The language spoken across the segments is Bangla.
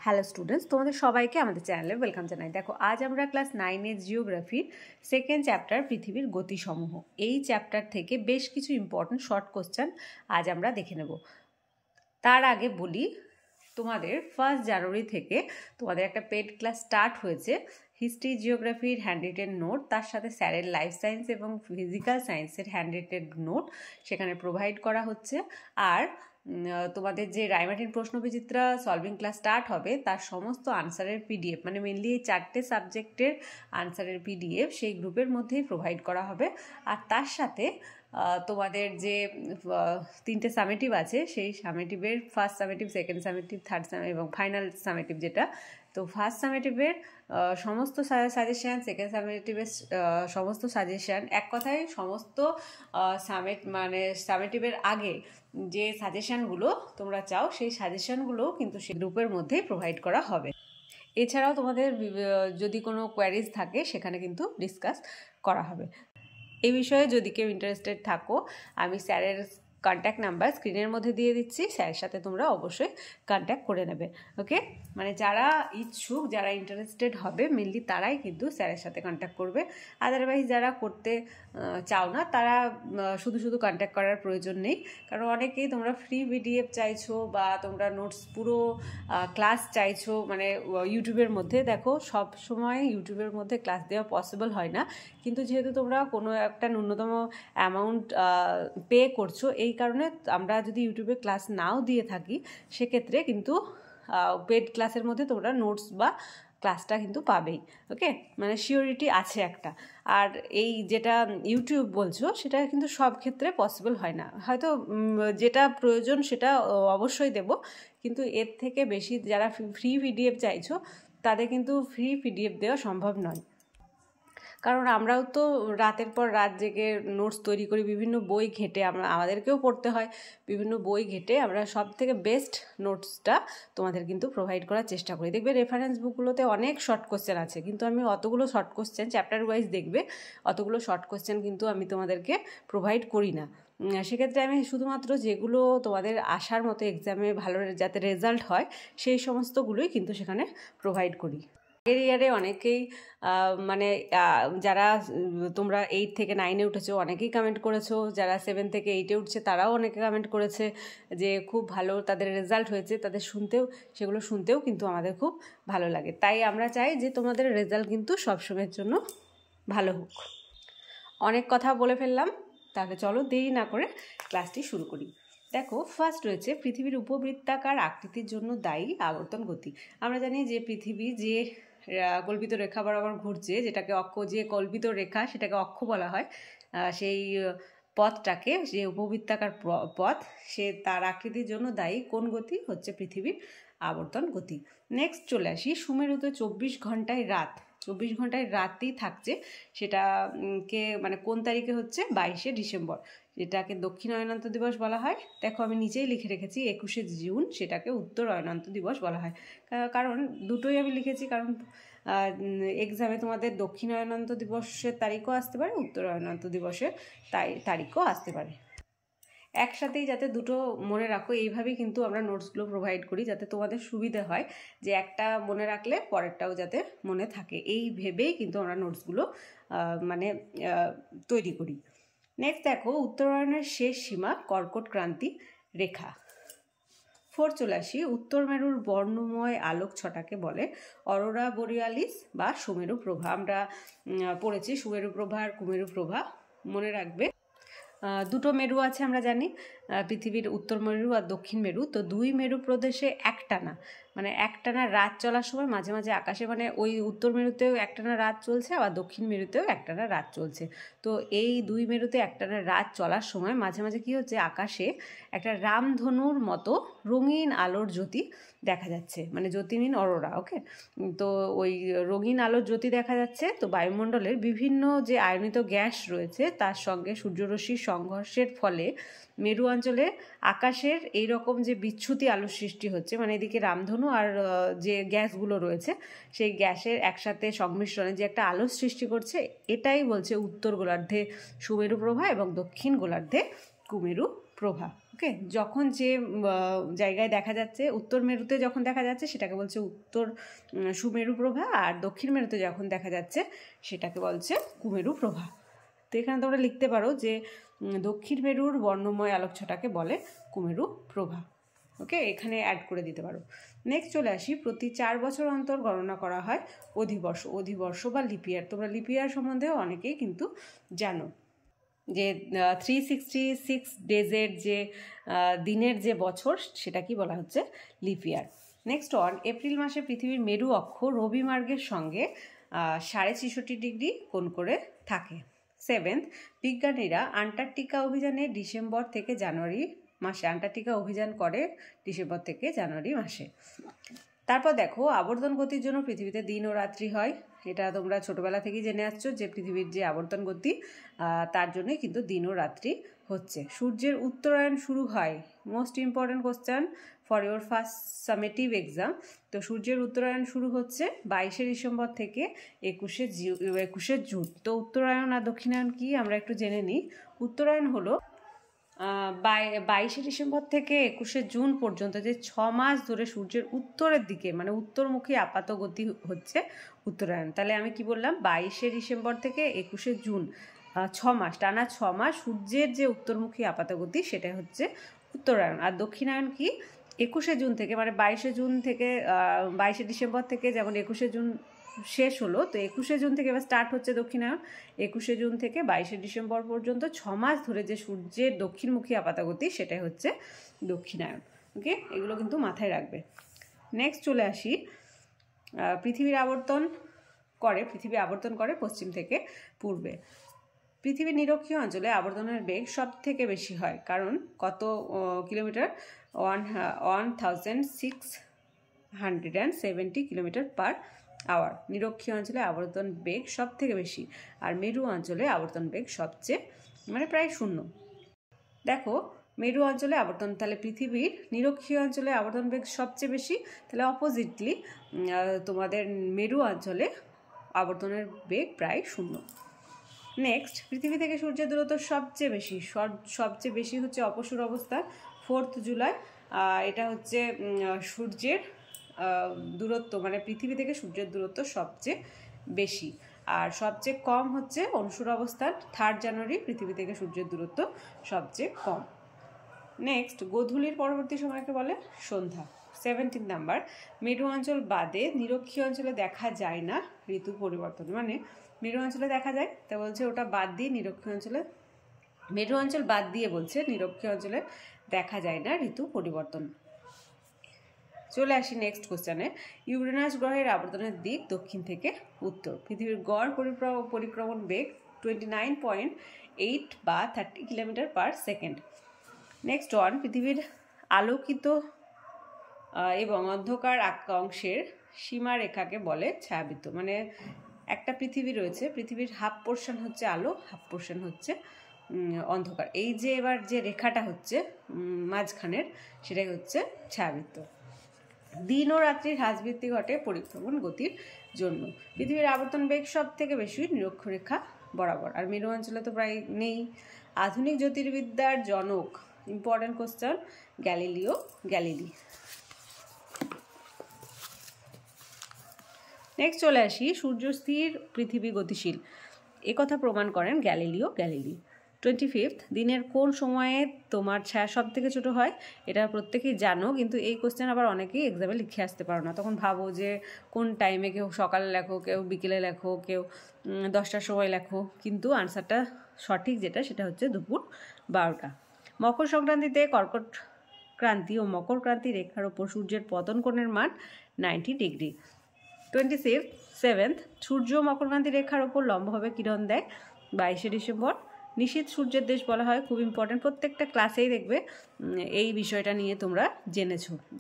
হ্যালো স্টুডেন্টস, তোমাদের সবাইকে আমাদের চ্যানেলে ওয়েলকাম জানাই। দেখো, আজ আমরা ক্লাস 9 জিওগ্রাফির সেকেন্ড চ্যাপ্টার পৃথিবীর গতিসমূহ, এই চ্যাপ্টার থেকে বেশ কিছু ইম্পর্টেন্ট শর্ট কোশ্চেন আজ আমরা দেখে নেব। তার আগে বলি, তোমাদের 1 জানুয়ারি থেকে তোমাদের একটা পেড ক্লাস স্টার্ট হয়েছে হিস্ট্রি জিওগ্রাফির হ্যান্ডরিটেন নোট, তার সাথে স্যারের লাইফ সায়েন্স এবং ফিজিক্যাল সায়েন্সের হ্যান্ডরিটেন নোট সেখানে প্রোভাইড করা হচ্ছে। আর তোমাদের যে রায়মার্টিন প্রশ্নবিচিত্রা সলভিং ক্লাস স্টার্ট হবে তার সমস্ত আনসারের পিডিএফ, মানে মেনলি এই 4টে সাবজেক্টের আনসারের পিডিএফ সেই গ্রুপের মধ্যেই প্রোভাইড করা হবে। আর তার সাথে তোমাদের যে 3টে সামেটিভ আছে সেই সামেটিভের first summative, second summative, third এবং ফাইনাল সামেটিভ যেটা, তো ফার্স্ট সামেটিভের সমস্ত সাজেশান, সেকেন্ড সামেটিভের সমস্ত সাজেশান, এক কথায় সমস্ত সামেটিভের আগে যে সাজেশানগুলো তোমরা চাও সেই সাজেশানগুলোও কিন্তু সেই গ্রুপের মধ্যেই প্রোভাইড করা হবে। এছাড়াও তোমাদের যদি কোনো কোয়ারিজ থাকে সেখানে কিন্তু ডিসকাস করা হবে। এই বিষয়ে যদি কেউ ইন্টারেস্টেড থাকো, আমি স্যারের কন্ট্যাক্ট নাম্বার স্ক্রিনের মধ্যে দিয়ে দিচ্ছি, স্যারের সাথে তোমরা অবশ্যই কন্ট্যাক্ট করে নেবে। ওকে, মানে যারা ইচ্ছুক, যারা ইন্টারেস্টেড হবে মেনলি তারাই কিন্তু স্যারের সাথে কন্ট্যাক্ট করবে। আদারওয়াইজ যারা করতে চাও না তারা শুধু শুধু কন্ট্যাক্ট করার প্রয়োজন নেই, কারণ অনেকেই তোমরা ফ্রি পিডিএফ চাইছো বা তোমরা নোটস পুরো ক্লাস চাইছো, মানে ইউটিউবের মধ্যে। দেখো, সব সময় ইউটিউবের মধ্যে ক্লাস দেওয়া পসিবল হয় না, কিন্তু যেহেতু তোমরা কোনো একটা ন্যূনতম অ্যামাউন্ট পে করছো, এই কারণে আমরা যদি ইউটিউবে ক্লাস নাও দিয়ে থাকি সেক্ষেত্রে কিন্তু পেড ক্লাসের মধ্যে তোমরা নোটস বা ক্লাসটা কিন্তু পাবেই। ওকে, মানে সিওরিটি আছে একটা। আর এই যেটা ইউটিউব বলছো সেটা কিন্তু সব ক্ষেত্রে পসিবল হয় না, হয়তো যেটা প্রয়োজন সেটা অবশ্যই দেব, কিন্তু এর থেকে বেশি যারা ফ্রি পিডিএফ চাইছো তাদের কিন্তু ফ্রি পিডিএফ দেওয়া সম্ভব নয়। কারণ আমরাও তো রাতের পর রাত জেগে নোটস তৈরি করি, বিভিন্ন বই ঘেটে আমাদেরকেও পড়তে হয়, বিভিন্ন বই ঘেটে আমরা সব থেকে বেস্ট নোটসটা তোমাদের কিন্তু প্রোভাইড করার চেষ্টা করি। দেখবে রেফারেন্স বুকগুলোতে অনেক শর্ট কোশ্চেন আছে, কিন্তু আমি অতগুলো শর্ট কোশ্চেন চ্যাপ্টার ওয়াইজ দেখবে অতগুলো শর্ট কোশ্চেন কিন্তু আমি তোমাদেরকে প্রোভাইড করি না। সেক্ষেত্রে আমি শুধুমাত্র যেগুলো তোমাদের আসার মতো এক্সামে ভালো যাতে রেজাল্ট হয় সেই সমস্তগুলোই কিন্তু সেখানে প্রোভাইড করি। আগের ইয়ারে অনেকেই মানে যারা তোমরা 8 থেকে 9-এ উঠেছো অনেকেই কমেন্ট করেছো, যারা 7 থেকে 8-এ উঠছে তারাও অনেকে কমেন্ট করেছে যে খুব ভালো তাদের রেজাল্ট হয়েছে, তাদের সেগুলো শুনতেও কিন্তু আমাদের খুব ভালো লাগে। তাই আমরা চাই যে তোমাদের রেজাল্ট কিন্তু সবসময়ের জন্য ভালো হোক। অনেক কথা বলে ফেললাম, তাহলে চলো দেরি না করে ক্লাসটি শুরু করি। দেখো, ফার্স্ট রয়েছে পৃথিবীর উপবৃত্তাকার আকৃতির জন্য দায়ী আবর্তন গতি। আমরা জানি যে পৃথিবী যে কল্পিত রেখা বরাবর ঘুরছে, যেটাকে যে কল্পিত রেখা সেটাকে অক্ষ বলা হয়, সেই পথটাকে, যে উপবৃত্তাকার পথ, তার আকৃতির জন্য দায়ী কোন গতি? হচ্ছে পৃথিবীর আবর্তন গতি। নেক্সট চলে আসি, সুমেরুতে 24 ঘন্টায় রাতই থাকছে, সেটাকে মানে কোন তারিখে হচ্ছে? 22শে ডিসেম্বর, যেটাকে দক্ষিণ অয়নান্ত দিবস বলা হয়। দেখো, আমি নিচেই লিখে রেখেছি 21শে জুন, সেটাকে উত্তর অয়নান্ত দিবস বলা হয়। কারণ দুটোই আমি লিখেছি, কারণ এক্সামে তোমাদের দক্ষিণ অয়নান্ত দিবসের তারিখও আসতে পারে, উত্তর অয়নান্ত দিবসের তারিখও আসতে পারে। একসাথেই যাতে দুটো মনে রাখো, এইভাবেই কিন্তু আমরা নোটসগুলো প্রোভাইড করি, যাতে তোমাদের সুবিধে হয় যে একটা মনে রাখলে পরেরটাও যাতে মনে থাকে, এই ভেবেই কিন্তু আমরা নোটসগুলো মানে তৈরি করি। নেক্সট দেখো, উত্তরায়ণের শেষ সীমা কর্কট ক্রান্তি রেখা। 4 চলে আসি, উত্তর মেরুর বর্ণময় আলোক ছটাকে বলে অরোরা বোরিয়ালিস বা সুমেরু প্রভা। আমরা পড়েছি সুমেরু প্রভা আর কুমেরু প্রভা, মনে রাখবে। দুটো মেরু আছে আমরা জানি, পৃথিবীর উত্তর মেরু আর দক্ষিণ মেরু। তো দুই মেরু প্রদেশে একটানা রাত চলার সময় মাঝে মাঝে আকাশে, মানে ওই উত্তর মেরুতেও একটানা রাত চলছে, আবার দক্ষিণ মেরুতেও একটানা রাত চলছে। তো এই দুই মেরুতে একটানা রাত চলার সময় মাঝে মাঝে কী হচ্ছে, আকাশে একটা রামধনুর মতো রঙিন আলোর জ্যোতি দেখা যাচ্ছে, মানে জ্যোতি মিন অরোরা। ওকে, তো ওই রঙিন আলোর জ্যোতি দেখা যাচ্ছে। তো বায়ুমণ্ডলের বিভিন্ন যে আয়নিত গ্যাস রয়েছে তার সঙ্গে সূর্যরশ্মির সংঘর্ষের ফলে মেরু অঞ্চলে আকাশের এইরকম যে বিচ্যুতি আলোর সৃষ্টি হচ্ছে, মানে এদিকে রামধনু আর যে গ্যাসগুলো রয়েছে সেই গ্যাসের একসাথে সংমিশ্রণে যে একটা আলোর সৃষ্টি করছে, এটাই বলছে উত্তর গোলার্ধে সুমেরু প্রভা এবং দক্ষিণ গোলার্ধে কুমেরু প্রভা। ওকে, যখন যে জায়গায় দেখা যাচ্ছে, উত্তর মেরুতে যখন দেখা যাচ্ছে সেটাকে বলছে উত্তর সুমেরু প্রভা, আর দক্ষিণ মেরুতে যখন দেখা যাচ্ছে সেটাকে বলছে কুমেরু প্রভা। তো এখানে তোমরা লিখতে পারো যে দক্ষিণ মেরুর বর্ণময় আলোকছটাকে বলে কুমেরু প্রভা। ওকে, এখানে অ্যাড করে দিতে পারো। নেক্সট চলে আসি, প্রতি 4 বছর অন্তর গণনা করা হয় অধিবর্ষ। অধিবর্ষ বা লিপিয়ার, তোমরা লিপিয়ার সম্বন্ধেও অনেকেই কিন্তু জানো যে 366 ডেজের যে দিনের যে বছর সেটা কি বলা হচ্ছে লিপিয়ার। নেক্সট এপ্রিল মাসে পৃথিবীর মেরু অক্ষ রবি মার্গের সঙ্গে 66.5 ডিগ্রি কোণ করে থাকে। 7th, বিজ্ঞানীরা আন্টার্কটিকা অভিযানে ডিসেম্বর থেকে জানুয়ারি মাসে, আন্টার্কটিকা অভিযান করে ডিসেম্বর থেকে জানুয়ারি মাসে। তারপর দেখো, আবর্তন গতির জন্য পৃথিবীতে দিন ও রাত্রি হয়। এটা তোমরা ছোটবেলা থেকেই জেনে আসছো যে পৃথিবীর যে আবর্তন গতি তার জন্যই কিন্তু দিন ও রাত্রি হচ্ছে। সূর্যের উত্তরায়ণ শুরু হয়, most important question for your first summative exam. তো সূর্যের উত্তরায়ণ শুরু হচ্ছে 22শে ডিসেম্বর থেকে 21শে জুন। তো উত্তরায়ণ আর দক্ষিণায়ন কি আমরা একটু জেনে নিই। উত্তরায়ণ হলো 22শে ডিসেম্বর থেকে 21শে জুন পর্যন্ত যে 6 মাস ধরে সূর্যের উত্তরের দিকে, মানে উত্তরমুখী আপাত গতি হচ্ছে উত্তরায়ণ। তাহলে আমি কি বললাম, 22শে ডিসেম্বর থেকে 21শে জুন 6 মাস, টানা 6 মাস সূর্যের যে উত্তরমুখী আপাত গতি সেটা হচ্ছে উত্তরায়ণ। আর দক্ষিণায়ন কি, 21শে জুন থেকে, মানে 22শে জুন থেকে 22শে ডিসেম্বর থেকে যেমন 21শে জুন শেষ হলো, তো 21শে জুন থেকে এবার স্টার্ট হচ্ছে দক্ষিণায়ন। 21শে জুন থেকে 22শে ডিসেম্বর পর্যন্ত 6 মাস ধরে যে সূর্যের দক্ষিণমুখী আপাতগতি সেটাই হচ্ছে দক্ষিণায়ন। ওকে, এগুলো কিন্তু মাথায় রাখবে। নেক্সট চলে আসি, পৃথিবী আবর্তন করে পশ্চিম থেকে পূর্বে। পৃথিবীর নিরক্ষীয় অঞ্চলে আবর্তনের বেগ সব থেকে বেশি হয়, কারণ কত কিলোমিটার, 1670 কিলোমিটার পার আওয়ার। নিরক্ষীয় অঞ্চলে আবর্তন বেগ সব থেকে বেশি, আর মেরু অঞ্চলে আবর্তন বেগ সবচেয়ে, মানে প্রায় 0। দেখো, মেরু অঞ্চলে আবর্তন, তাহলে পৃথিবীর নিরক্ষীয় অঞ্চলে আবর্তন বেগ সবচেয়ে বেশি, তাহলে অপোজিটলি তোমাদের মেরু অঞ্চলে আবর্তনের বেগ প্রায় 0। নেক্সট, পৃথিবী থেকে সূর্যের দূরত্ব সবচেয়ে বেশি হচ্ছে অপসূর অবস্থা, 4th জুলাই। এটা হচ্ছে সূর্যের দূরত্ব, মানে পৃথিবী থেকে সূর্যের দূরত্ব সবচেয়ে বেশি। আর সবচেয়ে কম হচ্ছে অনুসূর অবস্থান, 3rd জানুয়ারি পৃথিবী থেকে সূর্যের দূরত্ব সবচেয়ে কম। নেক্সট, গোধূলির পরবর্তী সময়কে বলে সন্ধ্যা। 17 নাম্বার, মেরু অঞ্চল বাদে নিরক্ষীয় অঞ্চলে দেখা যায় না ঋতু পরিবর্তন। মানে মেরু অঞ্চলে দেখা যায়, তা বলছে ওটা বাদ দিয়ে নিরক্ষীয় অঞ্চলে, মেরু অঞ্চল বাদ দিয়ে বলছে নিরক্ষীয় অঞ্চলে দেখা যায় না ঋতু পরিবর্তন। চলে আসি নেক্সট কোশ্চেনে, ইউরেনাস গ্রহের আবর্তনের দিক দক্ষিণ থেকে উত্তর। পৃথিবীর গড় পরিক্রমণ বেগ 29.8 বা 30 কিলোমিটার পার সেকেন্ড। নেক্সট পৃথিবীর আলোকিত এবং অন্ধকার অংশের সীমারেখাকে বলে ছায়াবৃত্ত। মানে একটা পৃথিবী রয়েছে, পৃথিবীর হাফ পোর্শন হচ্ছে আলো, হাফ পোর্শন হচ্ছে অন্ধকার। এই যে এবার যে রেখাটা হচ্ছে মাঝখানের, সেটাই হচ্ছে ছায়াবৃত্ত। দিন ও রাত্রির হ্রাসবৃদ্ধি ঘটে পরিক্রমণ গতির জন্য। পৃথিবীর আবর্তন বেগ সব থেকে বেশি নিরক্ষরেখা বরাবর, আর মেরু অঞ্চলে তো প্রায় নেই। আধুনিক জ্যোতির্বিদ্যার জনক, ইম্পর্টেন্ট কোশ্চেন, গ্যালিলি। নেক্সট চলে আসি, সূর্য স্থির, পৃথিবী গতিশীল, একথা প্রমাণ করেন গ্যালিলি। 25th, দিনের কোন সময়ে তোমার ছায়া সব থেকে ছোটো হয়? এটা প্রত্যেকেই জানো, কিন্তু এই কোশ্চেন আবার অনেকেই এক্সামে লিখে আসতে পারো না। তখন ভাবো যে কোন টাইমে, কেউ সকালে লেখো, কেউ বিকেলে লেখো, কেউ 10টার সময় লেখো, কিন্তু আনসারটা সঠিক যেটা সেটা হচ্ছে দুপুর 12টা। মকর সংক্রান্তিতে কর্কট ক্রান্তি ও মকর ক্রান্তি রেখার ওপর সূর্যের পতন কোণের মান 90 ডিগ্রি। 27th, সূর্য মকরক্রান্তি রেখার ওপর লম্বভাবে কিরণ দেয় 22শে ডিসেম্বর। নিশীথ সূর্যের দেশ বলা হয়, খুব ইম্পর্টেন্ট, প্রত্যেকটা ক্লাসেই দেখবে এই বিষয়টা নিয়ে তোমরা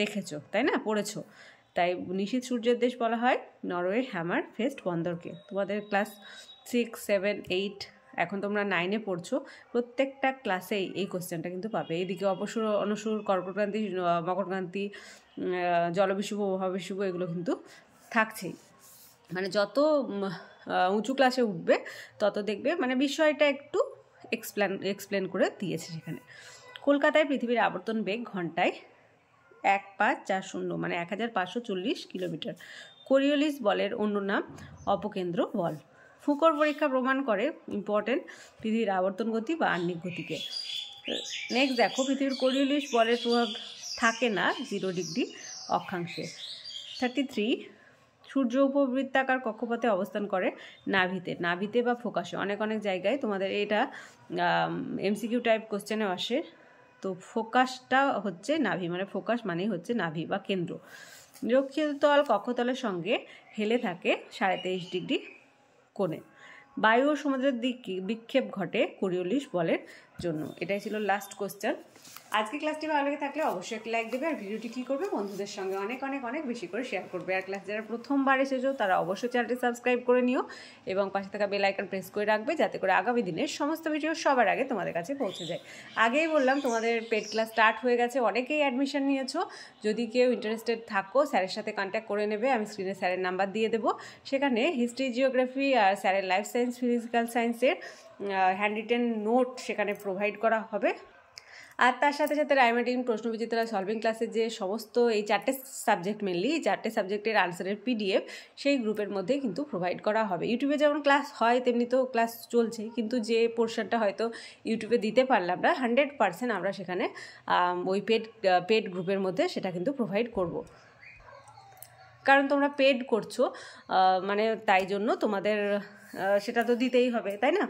দেখেছো, তাই না, পড়েছো। তাই নিশীথ সূর্যের দেশ বলা হয় নরওয়ে হ্যামার ফেস্ট বন্দরকে। তোমাদের ক্লাস 6, 7, 8, এখন তোমরা 9-এ পড়ছো, প্রত্যেকটা ক্লাসেই এই কোশ্চেনটা কিন্তু পাবে। এইদিকে অপসূর, অনুসূর, কর্কটক্রান্তি, মকরক্রান্তি, জলবিষুব, মহাবিষুব এগুলো কিন্তু থাকছেই। মানে যত উঁচু ক্লাসে উঠবে তত দেখবে মানে বিষয়টা একটু এক্সপ্লেন করে দিয়েছে সেখানে। কলকাতায় পৃথিবীর আবর্তন বেগ ঘন্টায় 1540 মানে 1540 কিলোমিটার। কোরিওলিস বলের অন্য নাম অপকেন্দ্র বল। ফুকোর পরীক্ষা প্রমাণ করে ইম্পর্টেন্ট পৃথিবীর আবর্তন গতি বা আহ্নিক গতিকে। নেক্সট দেখো, পৃথিবীর কোরিওলিস বলের প্রভাব থাকে না 0 ডিগ্রি অক্ষাংশে। 33, সূর্য উপবৃত্তাকার কক্ষপথে অবস্থান করে নাভিতে বা ফোকাসে। অনেক জায়গায় তোমাদের এটা MCQ টাইপ কোশ্চেনে আসে। তো ফোকাসটা হচ্ছে নাভি, মানে ফোকাস মানেই হচ্ছে নাভি বা কেন্দ্র। নিরক্ষীয় তল কক্ষতলের সঙ্গে হেলে থাকে 23.5 ডিগ্রি কোণে। বায়ু ও সমুদ্রের বিক্ষেপ ঘটে কোরিওলিস বলের জন্য। এটাই ছিল লাস্ট কোশ্চেন। আজকে ক্লাসটি ভালো লেগে থাকলে অবশ্যই একটা লাইক দেবে, আর ভিডিওটি কী করবে, বন্ধুদের সঙ্গে অনেক বেশি করে শেয়ার করবে। আর ক্লাস যারা প্রথমবার এসেছো তারা অবশ্যই চ্যানেলটি সাবস্ক্রাইব করে নিও এবং পাশে থাকা বেল আইকন প্রেস করে রাখবে, যাতে করে আগামী দিনের সমস্ত ভিডিও সবার আগে তোমাদের কাছে পৌঁছে যায়। আগেই বললাম তোমাদের পেড ক্লাস স্টার্ট হয়ে গেছে, অনেকেই অ্যাডমিশন নিয়েছো। যদি কেউ ইন্টারেস্টেড থাকো স্যারের সাথে কন্ট্যাক্ট করে নেবে, আমি স্ক্রিনে স্যারের নাম্বার দিয়ে দেবো। সেখানে হিস্ট্রি, জিওগ্রাফি আর স্যারের লাইফ সায়েন্স, ফিজিক্যাল সায়েন্সের হ্যান্ড রিটেন নোট সেখানে প্রোভাইড করা হবে। আর তার সাথে রাইমার্টিং, প্রশ্নবিচিত্রা, সলভিং ক্লাসের যে সমস্ত এই 4টে সাবজেক্ট, মেনলি এই 4টে সাবজেক্টের আনসারের PDF সেই গ্রুপের মধ্যে কিন্তু প্রোভাইড করা হবে। ইউটিউবে যেমন ক্লাস হয় তেমনি তো ক্লাস চলছে, কিন্তু যে পোর্শনটা হয়তো ইউটিউবে দিতে পারলাম না 100% আমরা সেখানে ওই পেড গ্রুপের মধ্যে সেটা কিন্তু প্রোভাইড করব। কারণ তোমরা পেড করছো, মানে তাই জন্য তোমাদের সেটা তো দিতেই হবে, তাই না?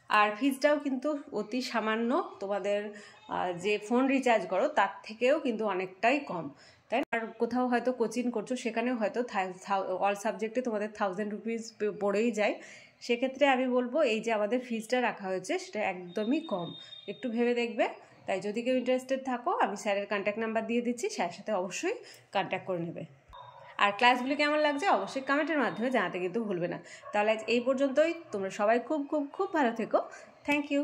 আর ফিজটাও কিন্তু অতি সামান্য, তোমাদের যে ফোন রিচার্জ করো তার থেকেও কিন্তু অনেকটাই কম, তাই না? আর কোথাও হয়তো কোচিং করছো, সেখানেও হয়তো অল সাবজেক্টে তোমাদের 1000 রুপিস পড়েই যায়। সেক্ষেত্রে আমি বলবো এই যে আমাদের ফিজটা রাখা হয়েছে সেটা একদমই কম, একটু ভেবে দেখবে। তাই যদি কেউ ইন্টারেস্টেড থাকো আমি স্যারের কন্ট্যাক্ট নাম্বার দিয়ে দিচ্ছি, স্যারের সাথে অবশ্যই কন্ট্যাক্ট করে নেবে। আর ক্লাসগুলি কেমন লাগছে অবশ্যই কমেন্টের মাধ্যমে জানাতে কিন্তু ভুলবে না। তাহলে আজ এই পর্যন্তই। তোমরা সবাই খুব ভালো থেকো। Thank you.